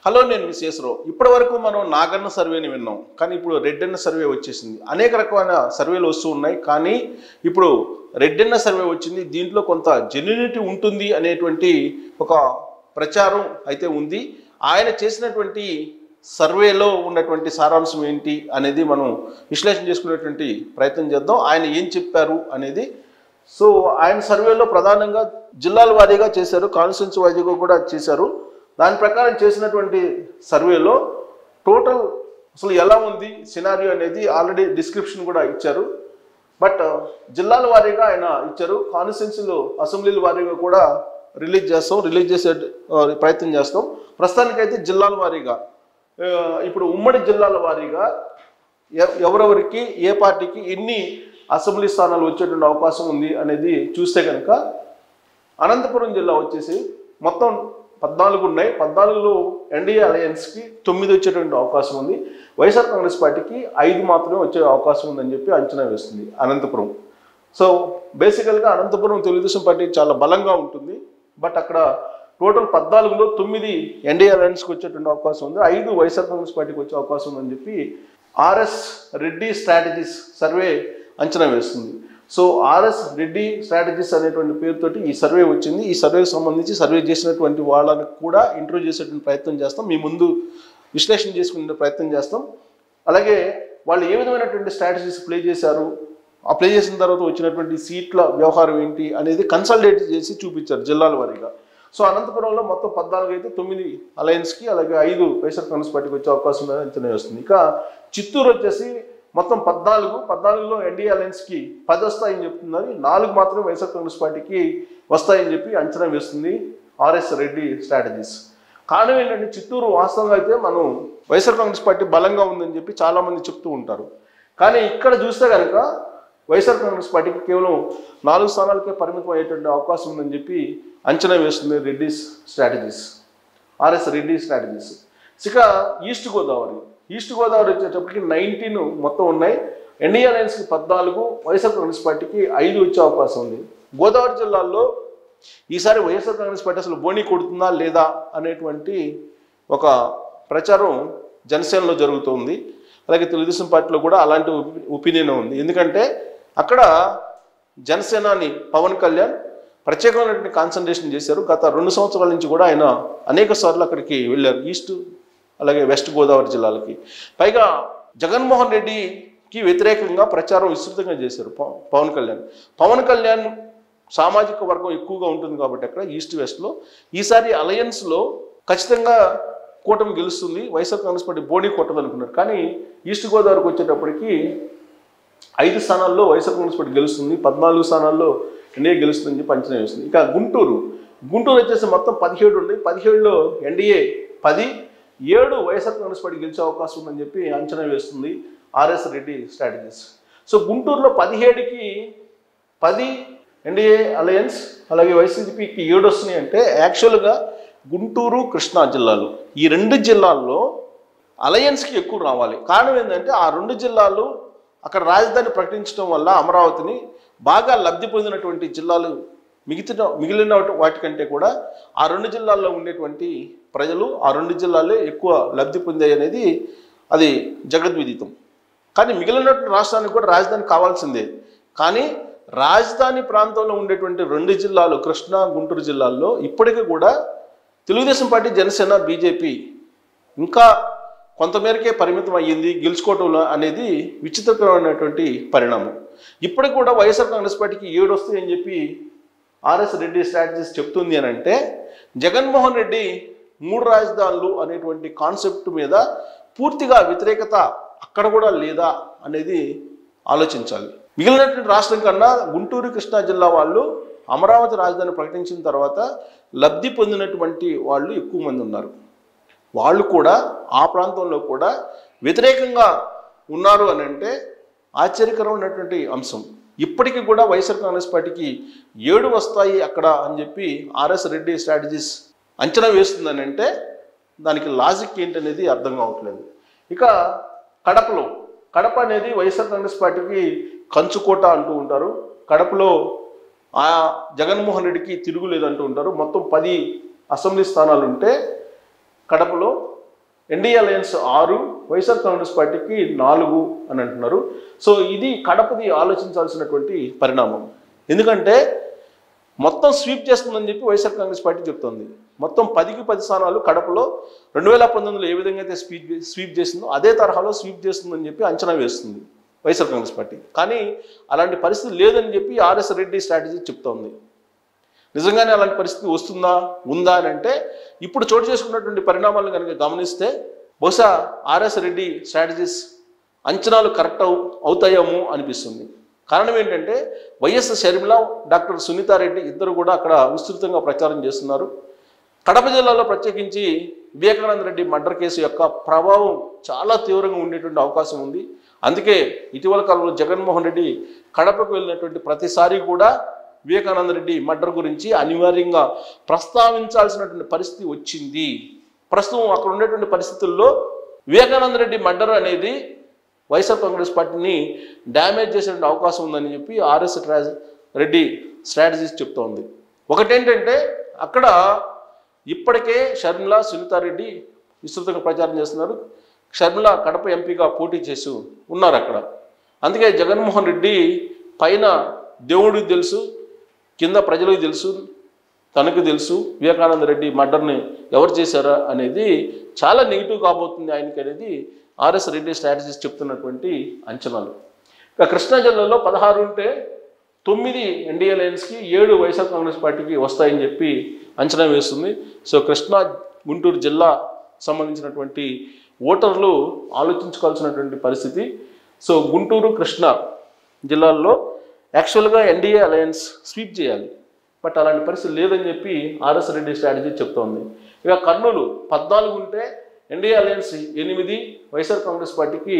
Hello, నేను మీ శేషరావు. ఇప్పటి వరకు మనం నాగన్న సర్వేని విన్నాం, కానీ ఇప్పుడు రెడ్డన్న సర్వే వచ్చేసింది. అనేక రకమైన సర్వేలు వస్తూ ఉన్నాయి, కానీ ఇప్పుడు రెడ్డన్న సర్వే వచ్చింది. దీంట్లో కొంత జెన్యూనిటీ ఉంటుంది అనేటువంటి ఒక ప్రచారం అయితే ఉంది. ఆయన చేసినటువంటి సర్వేలో ఉన్నటువంటి సారాంశం ఏంటి అనేది మనం విశ్లేషణ చేసుకునేటువంటి ప్రయత్నం చేద్దాం. ఆయన ఏం చెప్పారు అనేది. సో ఆయన సర్వేలో ప్రధానంగా జిల్లాల వారీగా చేశారు, కాన్స్టిట్యున్సీ వారీగా కూడా చేశారు. దాని ప్రకారం చేసినటువంటి సర్వేలో టోటల్ అసలు ఎలా ఉంది సినారియో అనేది ఆల్రెడీ డిస్క్రిప్షన్ కూడా ఇచ్చారు. బట్ జిల్లాల వారీగా ఆయన ఇచ్చారు. కాన్స్టిట్యున్సీలో అసెంబ్లీల వారీగా కూడా రిలీజ్ చేసే ప్రయత్నం చేస్తాం. ప్రస్తుతానికైతే జిల్లాల వారీగా ఇప్పుడు ఉమ్మడి జిల్లాల వారీగా ఎవరెవరికి ఏ పార్టీకి ఎన్ని అసెంబ్లీ స్థానాలు వచ్చేటువంటి అవకాశం ఉంది అనేది చూస్తే కనుక అనంతపురం జిల్లా వచ్చేసి మొత్తం 14 ఉన్నాయి. 14లో ఎన్డీఏ అలయన్స్కి 9 వచ్చేటువంటి అవకాశం ఉంది. వైఎస్ఆర్ కాంగ్రెస్ పార్టీకి 5 మాత్రమే వచ్చే అవకాశం ఉందని చెప్పి అంచనా వేస్తుంది అనంతపురం. సో బేసికల్గా అనంతపురం తెలుగుదేశం పార్టీ చాలా బలంగా ఉంటుంది. బట్ అక్కడ టోటల్ 14లో 9 ఎన్డీఏ అలయన్స్కి వచ్చేటువంటి అవకాశం ఉంది, 5 వైఎస్ఆర్ కాంగ్రెస్ పార్టీకి వచ్చే అవకాశం ఉందని చెప్పి ఆర్ఎస్ రెడ్డి స్ట్రాటజీస్ సర్వే అంచనా వేస్తుంది. సో ఆర్ఎస్ రెడ్డి స్ట్రాటజీస్ అనేటువంటి పేరుతోటి ఈ సర్వే వచ్చింది. ఈ సర్వేకి సంబంధించి సర్వే చేసినటువంటి వాళ్ళని కూడా ఇంటర్వ్యూ చేసేటువంటి ప్రయత్నం చేస్తాం, మీ ముందు విశ్లేషణ చేసుకునే ప్రయత్నం చేస్తాం. అలాగే వాళ్ళు ఏ విధమైనటువంటి స్ట్రాటజీస్ ప్లే చేశారు, ఆ ప్లే చేసిన తర్వాత వచ్చినటువంటి సీట్ల వ్యవహారం ఏంటి అనేది కన్సల్టేట్ చేసి చూపించారు జిల్లాల వారీగా. సో అనంతపురంలో మొత్తం 14 అయితే 9 అలయన్స్కి, అలాగే 5 వైఎస్ఆర్ కాంగ్రెస్ పార్టీకి వచ్చే అవకాశం ఉందని అంచనా వేస్తుంది. ఇక చిత్తూరు వచ్చేసి మొత్తం 14లో ఎన్డీఏ అలయన్స్కి 10 వస్తాయని చెప్తున్నారు, 4 మాత్రం వైఎస్ఆర్ కాంగ్రెస్ పార్టీకి వస్తాయని చెప్పి అంచనా వేస్తుంది ఆర్ఎస్ రెడ్డి స్ట్రాటజీస్. కారణం ఏంటంటే చిత్తూరు వాస్తవంగా అయితే మనం వైఎస్ఆర్ కాంగ్రెస్ పార్టీ బలంగా ఉందని చెప్పి చాలామంది చెప్తూ ఉంటారు. కానీ ఇక్కడ చూస్తే కనుక వైఎస్ఆర్ కాంగ్రెస్ పార్టీకి కేవలం 4 స్థానాలకే పరిమితం అయ్యేటువంటి అవకాశం ఉందని చెప్పి అంచనా వేస్తుంది Reddy strategies, RS Reddy strategies. ఇక ఈస్ట్ గోదావరి వచ్చేటప్పటికి 19 మొత్తం ఉన్నాయి. ఎన్డీఏ అలయన్స్కి 14, వైఎస్ఆర్ కాంగ్రెస్ పార్టీకి 5 వచ్చే అవకాశం ఉంది. గోదావరి జిల్లాల్లో ఈసారి వైఎస్ఆర్ కాంగ్రెస్ పార్టీ అసలు బోణి కొడుతుందా లేదా అనేటువంటి ఒక ప్రచారం జనసేనలో జరుగుతుంది. అలాగే తెలుగుదేశం పార్టీలో కూడా అలాంటి ఒపీనియన్ ఉంది. ఎందుకంటే అక్కడ జనసేనాని పవన్ కళ్యాణ్ ప్రత్యేకమైనటువంటి కాన్సన్ట్రేషన్ చేశారు. గత 2 సంవత్సరాల నుంచి కూడా ఆయన అనేక సార్లు అక్కడికి వెళ్ళారు, ఈస్ట్ అలాగే వెస్ట్ గోదావరి జిల్లాలకి. పైగా జగన్మోహన్ రెడ్డికి వ్యతిరేకంగా ప్రచారం విస్తృతంగా చేశారు పవన్ కళ్యాణ్ సామాజిక వర్గం ఎక్కువగా ఉంటుంది కాబట్టి అక్కడ ఈస్ట్ వెస్ట్లో ఈసారి అలయన్స్లో ఖచ్చితంగా కూటమి గెలుస్తుంది, వైఎస్ఆర్ కాంగ్రెస్ పార్టీ బోడీ కొట్టదు అనుకున్నారు. కానీ ఈస్ట్ గోదావరికి వచ్చేటప్పటికి 5 స్థానాల్లో వైఎస్ఆర్ కాంగ్రెస్ పార్టీ గెలుస్తుంది, 14 స్థానాల్లో ఎన్డీఏ గెలుస్తుందని చెప్పి అంచనా వేస్తుంది. ఇక గుంటూరు వచ్చేసి మొత్తం 17 ఉన్నాయి. 17లో ఎన్డీఏ 10, 7 వైఎస్ఆర్ కాంగ్రెస్ పార్టీ గెలిచే అవకాశం ఉందని చెప్పి అంచనా వేస్తుంది ఆర్ఎస్ రెడ్డి స్ట్రాటజీస్. సో గుంటూరులో 17కి 10 ఎన్డీఏ అలయన్స్, అలాగే వైసీపీకి 7 వస్తున్నాయి. అంటే యాక్చువల్గా గుంటూరు, కృష్ణా జిల్లాలు, ఈ 2 జిల్లాల్లో అలయన్స్కి ఎక్కువ రావాలి. కారణం ఏంటంటే ఆ 2 జిల్లాలు అక్కడ రాజధాని ప్రకటించడం వల్ల అమరావతిని బాగా లబ్ధి పొందినటువంటి జిల్లాలు మిగిలిన వాటికంటే కూడా ఆ 2 జిల్లాల్లో ఉండేటువంటి ప్రజలు ఆ 2 జిల్లాలే ఎక్కువ లబ్ధి పొందాయి అనేది అది జగద్విదితం. కానీ మిగిలినటువంటి రాష్ట్రానికి కూడా రాజధాని కావాల్సిందే. కానీ రాజధాని ప్రాంతంలో ఉండేటువంటి 2 జిల్లాలు, కృష్ణా, గుంటూరు జిల్లాల్లో ఇప్పటికీ కూడా తెలుగుదేశం పార్టీ, జనసేన, బీజేపీ ఇంకా కొంతమేరకే పరిమితం అయ్యింది గెలుచుకోవటం అనేది విచిత్రకరమైనటువంటి పరిణామం. ఇప్పటికి కూడా వైఎస్ఆర్ కాంగ్రెస్ పార్టీకి 7 వస్తాయని చెప్పి ఆర్ఎస్ రెడ్డి స్ట్రాటజీస్ చెప్తుంది అని అంటే జగన్మోహన్ రెడ్డి 3 రాజధానులు అనేటువంటి కాన్సెప్ట్ మీద పూర్తిగా వ్యతిరేకత అక్కడ కూడా లేదా అనేది ఆలోచించాలి. మిగిలినటువంటి రాష్ట్రం కన్నా గుంటూరు, కృష్ణా జిల్లా వాళ్ళు అమరావతి రాజధాని ప్రకటించిన తర్వాత లబ్ధి పొందినటువంటి వాళ్ళు ఎక్కువ మంది ఉన్నారు. వాళ్ళు కూడా ఆ ప్రాంతంలో కూడా వ్యతిరేకంగా ఉన్నారు అని అంటే ఆశ్చర్యకరమైనటువంటి అంశం. ఇప్పటికీ కూడా వైఎస్ఆర్ కాంగ్రెస్ పార్టీకి 7 వస్తాయి అక్కడ అని చెప్పి ఆర్ఎస్ రెడ్డి స్ట్రాటజీస్ అంచనా వేస్తుందని అంటే దానికి లాజిక్ ఏంటనేది అర్థం కావట్లేదు. ఇక కడప అనేది వైఎస్ఆర్ కాంగ్రెస్ పార్టీకి కంచుకోట అంటూ ఉంటారు. కడపలో జగన్మోహన్ రెడ్డికి తిరుగులేదు అంటూ ఉంటారు. మొత్తం 10 అసెంబ్లీ స్థానాలు ఉంటే కడపలో ఎన్డీఏ అలయన్స్ 6, వైఎస్ఆర్ కాంగ్రెస్ పార్టీకి 4 అని అంటున్నారు. సో ఇది కడపది ఆలోచించాల్సినటువంటి పరిణామం. ఎందుకంటే మొత్తం స్వీప్ చేస్తుందని చెప్పి వైఎస్ఆర్ కాంగ్రెస్ పార్టీ చెప్తోంది. మొత్తం 10కి 10 స్థానాలు కడపలో 2019లో ఏ విధంగా అయితే స్వీప్ చేసిందో అదే తరహాలో స్వీప్ చేస్తుందని చెప్పి అంచనా వేస్తుంది వైఎస్ఆర్ కాంగ్రెస్ పార్టీ. కానీ అలాంటి పరిస్థితి లేదని చెప్పి ఆర్ఎస్ రెడ్డి స్ట్రాటజీ చెప్తోంది. నిజంగానే అలాంటి పరిస్థితి వస్తుందా ఉందా అని అంటే ఇప్పుడు చోటు చేసుకున్నటువంటి పరిణామాలను కనుక గమనిస్తే బహుశా ఆర్ఎస్ రెడ్డి స్ట్రాటజీస్ అంచనాలు కరెక్ట్ అవుతాయేమో అనిపిస్తుంది. కారణం ఏంటంటే వైఎస్ షర్మిల, డాక్టర్ సునీతారెడ్డి ఇద్దరు కూడా అక్కడ విస్తృతంగా ప్రచారం చేస్తున్నారు. కడప జిల్లాలో ప్రత్యేకించి వివేకానంద రెడ్డి మర్డర్ కేసు యొక్క ప్రభావం చాలా తీవ్రంగా ఉండేటువంటి అవకాశం ఉంది. అందుకే ఇటీవల కాలంలో జగన్మోహన్ రెడ్డి కడపకు వెళ్ళినటువంటి ప్రతిసారి కూడా వివేకానంద రెడ్డి మర్డర్ గురించి అనివార్యంగా ప్రస్తావించాల్సినటువంటి పరిస్థితి వచ్చింది. ప్రస్తుతం అక్కడ ఉండేటువంటి పరిస్థితుల్లో వివేకానంద రెడ్డి మర్డర్ అనేది వైఎస్ఆర్ కాంగ్రెస్ పార్టీని డ్యామేజ్ చేసేటువంటి అవకాశం ఉందని చెప్పి ఆర్ఎస్ రెడ్డి స్ట్రాటజీస్ చెప్తోంది. ఒకటేంటంటే అక్కడ ఇప్పటికే షర్మిల, సునీతారెడ్డి విస్తృతంగా ప్రచారం చేస్తున్నారు. షర్మిల కడప ఎంపీగా పోటీ చేసి ఉన్నారు అక్కడ. అందుకే జగన్మోహన్ రెడ్డి పైన దేవుడికి తెలుసు, కింద ప్రజలకు తెలుసు, తనకు తెలుసు వివేకానంద రెడ్డి మర్డర్ని ఎవరు చేశారా అనేది చాలా నెగిటివ్ కాబోతుంది ఆయనకి అనేది ఆర్ఎస్ రెడ్డి స్ట్రాటజీస్ చెప్తున్నటువంటి అంచనాలు. ఇక కృష్ణా జిల్లాలో 16 ఉంటే 9 ఎన్డీఏ అలయన్స్కి, 7 వైఎస్ఆర్ కాంగ్రెస్ పార్టీకి వస్తాయని చెప్పి అంచనా వేస్తుంది. సో కృష్ణా, గుంటూరు జిల్లా సంబంధించినటువంటి ఓటర్లు ఆలోచించుకోవాల్సినటువంటి పరిస్థితి. సో గుంటూరు, కృష్ణా జిల్లాల్లో యాక్చువల్గా ఎన్డీఏ అలయన్స్ స్వీప్ చేయాలి, బట్ అలాంటి పరిస్థితి లేదని చెప్పి ఆర్ఎస్ రెడ్డి స్ట్రాటజీ చెప్తోంది. ఇక కర్నూలు 14 ఉంటే ఎన్డీఏ అలయన్స్ 8, వైఎస్ఆర్ కాంగ్రెస్ పార్టీకి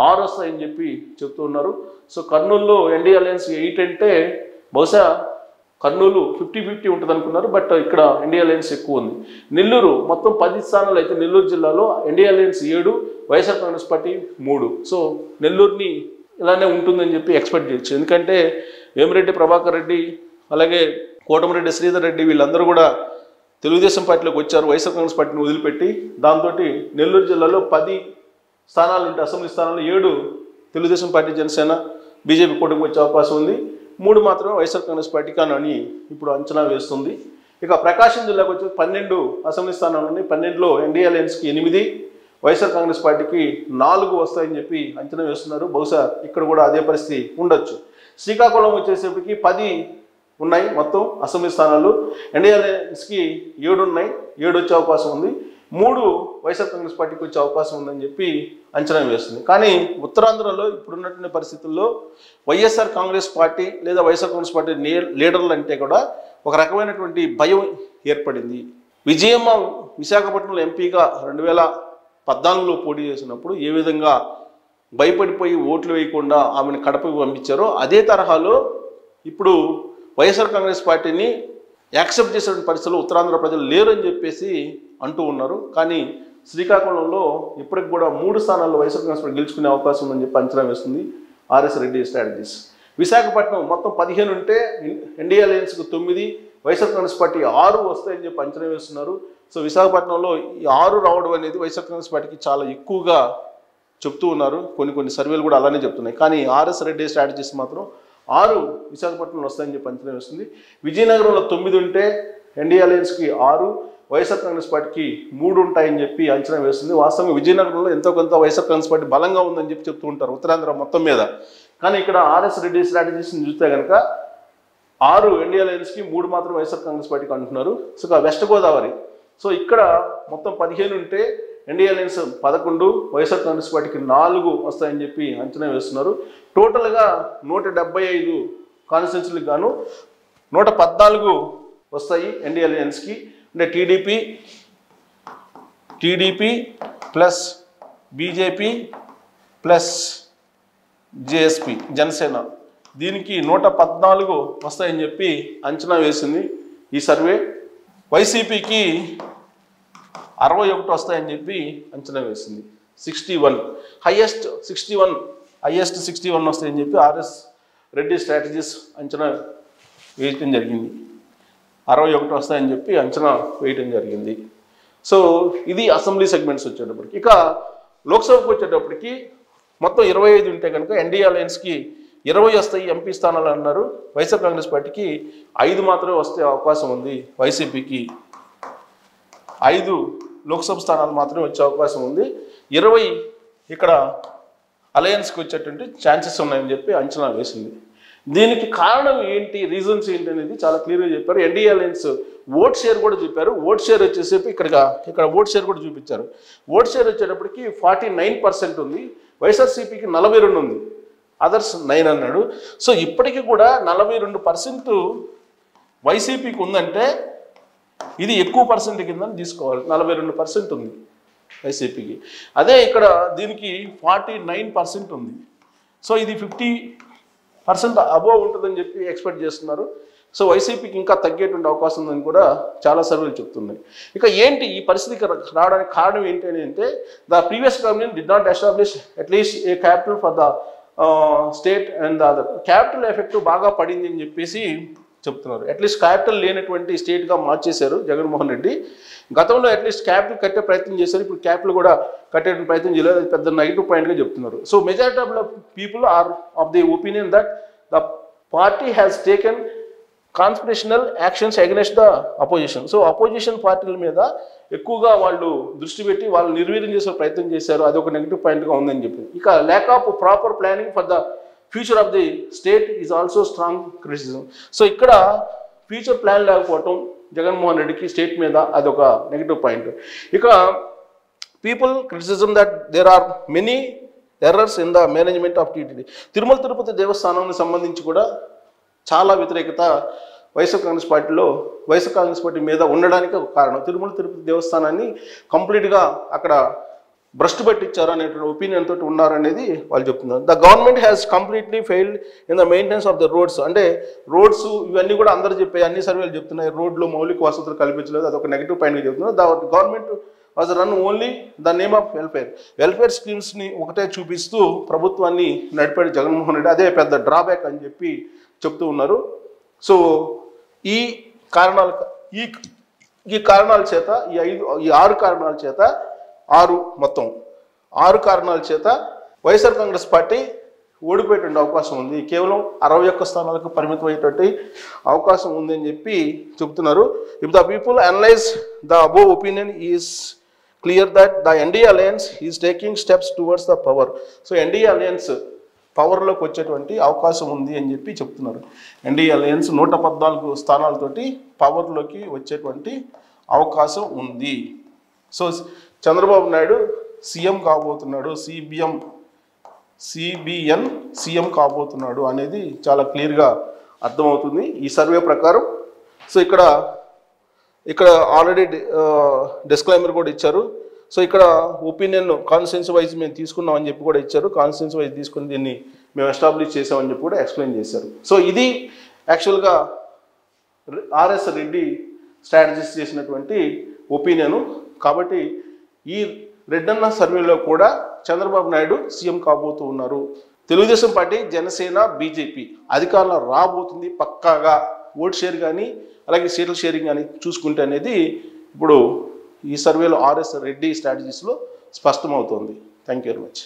6 వస్తాయని చెప్పి చెప్తూ ఉన్నారు. సో కర్నూలులో ఎన్డీఏ అలయన్స్ 8 అంటే బహుశా కర్నూలు 50-50 ఉంటుంది అనుకున్నారు, బట్ ఇక్కడ ఎన్డీఏ అలయన్స్ ఎక్కువ ఉంది. నెల్లూరు మొత్తం 10 స్థానాలు అయితే నెల్లూరు జిల్లాలో NDA alliance 7, YSR Congress party 3. So నెల్లూరుని ఇలానే ఉంటుందని చెప్పి ఎక్స్పెక్ట్ చేయొచ్చు. ఎందుకంటే వేమిరెడ్డి ప్రభాకర్ రెడ్డి, అలాగే కోటమిరెడ్డి శ్రీధర్ రెడ్డి వీళ్ళందరూ కూడా తెలుగుదేశం పార్టీలోకి వచ్చారు వైఎస్ఆర్ కాంగ్రెస్ పార్టీని వదిలిపెట్టి. దాంతో నెల్లూరు జిల్లాలో 10 స్థానాలు ఉంటే అసెంబ్లీ స్థానాలు 7 తెలుగుదేశం పార్టీ, జనసేన, బీజేపీ కూటమికి వచ్చే అవకాశం ఉంది. 3 మాత్రమే వైఎస్ఆర్ కాంగ్రెస్ పార్టీకి అని ఇప్పుడు అంచనా వేస్తుంది. ఇక ప్రకాశం జిల్లాకు వచ్చి 12 అసెంబ్లీ స్థానాలు ఉన్నాయి. 12లో ఎన్డీఏ అలయన్స్కి 8, వైఎస్ఆర్ కాంగ్రెస్ పార్టీకి 4 వస్తాయని చెప్పి అంచనా వేస్తున్నారు. బహుశా ఇక్కడ కూడా అదే పరిస్థితి ఉండొచ్చు. శ్రీకాకుళం వచ్చేసేపటికి 10 ఉన్నాయి మొత్తం అసెంబ్లీ స్థానాలు. ఎన్డీఏ అలయన్స్కి 7 ఉన్నాయి, 7 వచ్చే అవకాశం ఉంది. 3 వైఎస్ఆర్ కాంగ్రెస్ పార్టీకి వచ్చే అవకాశం ఉందని చెప్పి అంచనా వేస్తుంది. కానీ ఉత్తరాంధ్రలో ఇప్పుడున్నటువంటి పరిస్థితుల్లో వైఎస్ఆర్ కాంగ్రెస్ పార్టీ లేదా వైఎస్ఆర్ కాంగ్రెస్ పార్టీ లీడర్లు అంటే కూడా ఒక రకమైనటువంటి భయం ఏర్పడింది. విజయమ్మ విశాఖపట్నంలో ఎంపీగా 2014లో పోటీ చేసినప్పుడు ఏ విధంగా భయపడిపోయి ఓట్లు వేయకుండా ఆమెను కడపకు పంపించారో అదే తరహాలో ఇప్పుడు వైఎస్ఆర్ కాంగ్రెస్ పార్టీని యాక్సెప్ట్ చేసే పరిస్థితుల్లో ఉత్తరాంధ్ర ప్రజలు లేరు అని చెప్పేసి అంటూ ఉన్నారు. కానీ శ్రీకాకుళంలో ఇప్పటికి కూడా 3 స్థానాల్లో వైఎస్ఆర్ కాంగ్రెస్ పార్టీ గెలుచుకునే అవకాశం ఉందని చెప్పి అంచనా వేస్తుంది ఆర్ఎస్ రెడ్డి స్ట్రాటజీస్. విశాఖపట్నం మొత్తం 15 ఉంటే ఎన్డీఏ అలయన్స్కి 9, వైఎస్ఆర్ కాంగ్రెస్ పార్టీ 6 వస్తాయని చెప్పి అంచనా వేస్తున్నారు. సో విశాఖపట్నంలో ఈ 6 రావడం అనేది వైఎస్ఆర్ కాంగ్రెస్ పార్టీకి చాలా ఎక్కువగా చెప్తూ ఉన్నారు. కొన్ని సర్వేలు కూడా అలానే చెప్తున్నాయి. కానీ ఆర్ఎస్ రెడ్డి స్ట్రాటజీస్ మాత్రం 6 విశాఖపట్నంలో వస్తాయని చెప్పి అంచనా వేస్తుంది. విజయనగరంలో 9 ఉంటే ఎన్డీఏ అలయన్స్కి 6, వైఎస్ఆర్ కాంగ్రెస్ పార్టీకి 3 ఉంటాయని చెప్పి అంచనా వేస్తుంది. వాస్తవంగా విజయనగరంలో ఎంతో కొంత వైఎస్ఆర్ కాంగ్రెస్ పార్టీ బలంగా ఉందని చెప్పి చెప్తూ ఉంటారు ఉత్తరాంధ్ర మొత్తం మీద. కానీ ఇక్కడ ఆర్ఎస్ రెడ్డి స్ట్రాటజీస్ని చూస్తే కనుక 6 ఎన్డీఏ అలయన్స్కి 3 మాత్రం వైఎస్ఆర్ కాంగ్రెస్ పార్టీకి అంటున్నారు. సో వెస్ట్ గోదావరి, సో ఇక్కడ మొత్తం 15 ఉంటే ఎన్డీఏ అలయన్స్ 11, వైఎస్ఆర్ కాంగ్రెస్ పార్టీకి 4 వస్తాయని చెప్పి అంచనా వేస్తున్నారు. టోటల్గా 175 కాన్స్టిట్యున్సీలకు గాను 114 వస్తాయి ఎన్డీఏ అలయన్స్కి. అంటే TDP plus BJP plus JSP, Janasena, దీనికి 114 వస్తాయని చెప్పి అంచనా వేసింది ఈ సర్వే. వైసీపీకి 61 వస్తాయని చెప్పి అంచనా వేసింది. 61 హైయెస్ట్ 61 వస్తాయని చెప్పి ఆర్ఎస్ రెడ్డి స్ట్రాటజీస్ అంచనా వేయటం జరిగింది. 61 వస్తాయని చెప్పి అంచనా వేయటం జరిగింది. సో ఇది అసెంబ్లీ సెగ్మెంట్స్ వచ్చేటప్పటికి. ఇక లోక్సభకు వచ్చేటప్పటికి మొత్తం 25 ఉంటే కనుక ఎన్డీఏ అలయన్స్కి 20 వస్తాయి ఎంపీ స్థానాలు అన్నారు. వైఎస్ఆర్ కాంగ్రెస్ పార్టీకి 5 మాత్రమే వస్తే అవకాశం ఉంది. వైసీపీకి 5 లోక్సభ స్థానాలు మాత్రమే వచ్చే అవకాశం ఉంది. 20 ఇక్కడ అలయన్స్కి వచ్చేటువంటి ఛాన్సెస్ ఉన్నాయని చెప్పి అంచనా వేసింది. దీనికి కారణం ఏంటి, రీజన్స్ ఏంటి అనేది చాలా క్లియర్గా చెప్పారు. ఎన్డీఏ అలయన్స్ ఓట్ షేర్ కూడా చెప్పారు. ఓట్ షేర్ వచ్చేసేపు ఇక్కడ ఓట్ షేర్ కూడా చూపించారు. ఓట్ షేర్ వచ్చేటప్పటికి 49% ఉంది. వైఎస్ఆర్సీపీకి 42 ఉంది, అదర్స్ 9 అన్నాడు. సో ఇప్పటికీ కూడా 42% వైసీపీకి ఉందంటే ఇది ఎక్కువ పర్సెంట్ కింద తీసుకోవాలి. 42% ఉంది వైసీపీకి. అదే ఇక్కడ దీనికి 49% ఉంది. సో ఇది 50% అబోవ్ ఉంటుందని చెప్పి ఎక్స్పెక్ట్ చేస్తున్నారు. సో వైసీపీకి ఇంకా తగ్గేటువంటి అవకాశం ఉందని కూడా చాలా సర్వేలు చెప్తున్నాయి. ఇక ఏంటి ఈ పరిస్థితికి రావడానికి కారణం ఏంటి అని అంటే, the previous government did not establish at least A capital for the state and the capital effect బాగా పడింది అని చెప్పేసి చెప్తున్నారు. అట్లీస్ట్ క్యాపిటల్ లేనటువంటి స్టేట్గా మార్చేశారు జగన్మోహన్ రెడ్డి. గతంలో అట్లీస్ట్ క్యాపిటల్ కట్టే ప్రయత్నం చేశారు, ఇప్పుడు క్యాపిటల్ కూడా కట్టే ప్రయత్నం చేయలేదు. అది పెద్ద నెగిటివ్ పాయింట్గా చెప్తున్నారు. So majority of the people are of the opinion that the party has taken conspirational actions against the opposition. So opposition పార్టీల మీద ఎక్కువగా వాళ్ళు దృష్టి పెట్టి వాళ్ళు నిర్వీర్యం చేసే ప్రయత్నం చేశారు. అది ఒక నెగిటివ్ పాయింట్గా ఉందని చెప్పి. ఇక lack of proper planning for the future of the state is also strong criticism. So ఇక్కడ ఫ్యూచర్ ప్లాన్ లేకపోవటం జగన్మోహన్ రెడ్డికి స్టేట్ మీద అదొక నెగిటివ్ పాయింట్. ఇక people criticism that there are many errors in the management of TTD. Tirumala Tirupati దేవస్థానానికి సంబంధించి కూడా చాలా వ్యతిరేకత వైఎస్ఆర్ కాంగ్రెస్ పార్టీ మీద ఉండడానికి ఒక కారణం. తిరుమల తిరుపతి దేవస్థానాన్ని కంప్లీట్గా అక్కడ భ్రష్టు పట్టించారు అనేటువంటి ఒపీనియన్ తోటి ఉన్నారనేది వాళ్ళు చెప్తున్నారు. The government has completely failed in the maintenance of the roads. అంటే రోడ్స్ ఇవన్నీ కూడా అందరూ చెప్పే అన్ని సర్వేలు చెప్తున్నాయి, రోడ్లు మౌలిక వసతులు కల్పించలేదు, అదొక నెగిటివ్ పాయింట్గా చెప్తున్నారు. The government was run only the name of welfare స్కీమ్స్ని ఒకటే చూపిస్తూ ప్రభుత్వాన్ని నడిపాడు జగన్మోహన్ రెడ్డి. అదే పెద్ద డ్రాబ్యాక్ అని చెప్పి చెప్తూ ఉన్నారు. సో ఈ కారణాల చేత ఈ 6 కారణాల చేత 6 కారణాల చేత వైఎస్ఆర్ కాంగ్రెస్ పార్టీ ఓడిపోయేటువంటి అవకాశం ఉంది. కేవలం 61 స్థానాలకు పరిమితమయ్యేటువంటి అవకాశం ఉంది అని చెప్పి చెప్తున్నారు. If the people analyse the above opinion is clear that the NDA alliance is taking steps towards the power. So NDA alliance పవర్లోకి వచ్చేటువంటి అవకాశం ఉంది అని చెప్పి చెప్తున్నారు. ఎన్డీఏ అలయన్స్ 114 స్థానాలతోటి పవర్లోకి వచ్చేటువంటి అవకాశం ఉంది. సో చంద్రబాబు నాయుడు సీఎం కాబోతున్నాడు, సిబిఎన్ సీఎం కాబోతున్నాడు అనేది చాలా క్లియర్గా అర్థమవుతుంది ఈ సర్వే ప్రకారం. సో ఇక్కడ ఆల్రెడీ డిస్క్లైమర్ కూడా ఇచ్చారు. సో ఇక్కడ ఒపీనియన్ కాన్స్టిట్యున్సీ వైజ్ మేము తీసుకున్నాం అని చెప్పి కూడా ఇచ్చారు. కాన్స్టిట్యున్సీ వైజ్ తీసుకుని దీన్ని మేము ఎస్టాబ్లిష్ చేసామని చెప్పి కూడా ఎక్స్ప్లెయిన్ చేశారు. సో ఇది యాక్చువల్గా ఆర్ఎస్ రెడ్డి స్ట్రాటజిస్ట్ చేసినటువంటి ఒపీనియను. కాబట్టి ఈ రెడ్డన్న సర్వేలో కూడా చంద్రబాబు నాయుడు సీఎం కాబోతూ ఉన్నారు. తెలుగుదేశం పార్టీ, జనసేన, బీజేపీ అధికారంలో రాబోతుంది పక్కాగా. ఓట్ షేర్ కానీ అలాగే సీట్ల షేరింగ్ కానీ చూసుకుంటే అనేది ఇప్పుడు ఈ సర్వేలో ఆర్ఎస్ రెడ్డి స్ట్రాటజీస్లో స్పష్టమవుతోంది. Thank you very much.